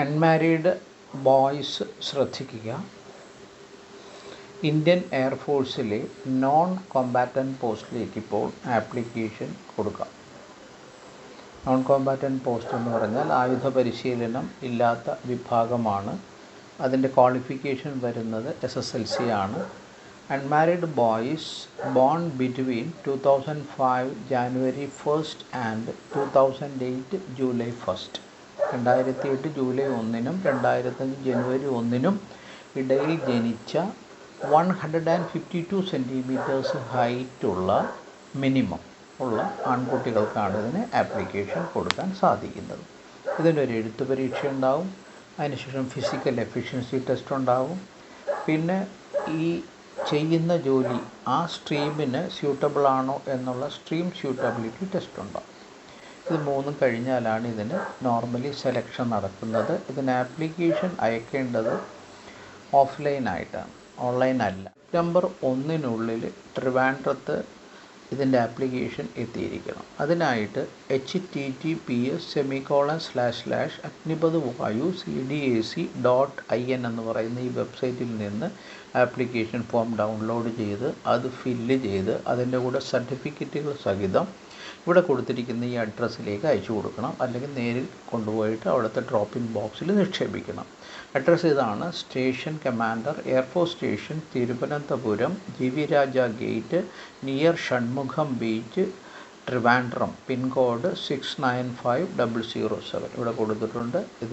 Unmarried boys ശ്രദ്ധിക്കുക. Indian എയർഫോഴ്സിലെ non കോമ്പാറ്റൻ്റ് പോസ്റ്റിലേക്ക് ഇപ്പോൾ ആപ്ലിക്കേഷൻ കൊടുക്കാം. നോൺ കോമ്പാറ്റൻ്റ് പോസ്റ്റ് എന്ന് പറഞ്ഞാൽ ആയുധ പരിശീലനം ഇല്ലാത്ത വിഭാഗമാണ്. അതിൻ്റെ ക്വാളിഫിക്കേഷൻ വരുന്നത് SSLC ആണ്. Unmarried boys born between 2005 January 1st and 2008 July 1st. 2008 ജൂലൈ 1-നും 2005 ജനുവരി 1-നും ഇടയിൽ ജനിച്ച 152 സെൻറ്റിമീറ്റേഴ്സ് ഹൈറ്റുള്ള മിനിമം ഉള്ള ആൺകുട്ടികൾക്കാണ് ഇതിന് ആപ്ലിക്കേഷൻ കൊടുക്കാൻ സാധിക്കുന്നത്. ഇതിനൊരു എഴുത്ത് പരീക്ഷ ഉണ്ടാവും. അതിനുശേഷം ഫിസിക്കൽ എഫിഷ്യൻസി ടെസ്റ്റ് ഉണ്ടാവും. പിന്നെ ഈ ചെയ്യുന്ന ജോലി ആ സ്ട്രീമിന് സ്യൂട്ടബിൾ ആണോ എന്നുള്ള സ്ട്രീം സ്യൂട്ടബിലിറ്റി ടെസ്റ്റ് ഉണ്ടാവും. ഇത് മൂന്നും കഴിഞ്ഞാലാണ് ഇതിന് നോർമലി സെലക്ഷൻ നടക്കുന്നത്. ഇതിന് ആപ്ലിക്കേഷൻ അയക്കേണ്ടത് ഓഫ്ലൈനായിട്ടാണ്, ഓൺലൈൻ അല്ല. സെപ്റ്റംബർ 1-നുള്ളിൽ ട്രിവാൻഡ്രത്ത് ഇതിൻ്റെ ആപ്ലിക്കേഷൻ എത്തിയിരിക്കണം. അതിനായിട്ട് https://agnipathvayu.cdac.in എന്ന് പറയുന്ന ഈ വെബ്സൈറ്റിൽ നിന്ന് ആപ്ലിക്കേഷൻ ഫോം ഡൗൺലോഡ് ചെയ്ത് അത് ഫില്ല് ചെയ്ത് അതിൻ്റെ കൂടെ സർട്ടിഫിക്കറ്റുകൾ സഹിതം ഇവിടെ കൊടുത്തിരിക്കുന്ന ഈ അഡ്രസ്സിലേക്ക് അയച്ചു കൊടുക്കണം. അല്ലെങ്കിൽ നേരിൽ കൊണ്ടുപോയിട്ട് അവിടുത്തെ ഡ്രോപ്പിംഗ് ബോക്സിൽ നിക്ഷേപിക്കണം. അഡ്രസ്സ് ഇതാണ്: station commander, air force station, Thiruvananthapuram, GV Raja gate, near Shanmugham beach, Trivandrum. Pin code 695007 ഇവിടെ കൊടുത്തിട്ടുണ്ട്. ഇത്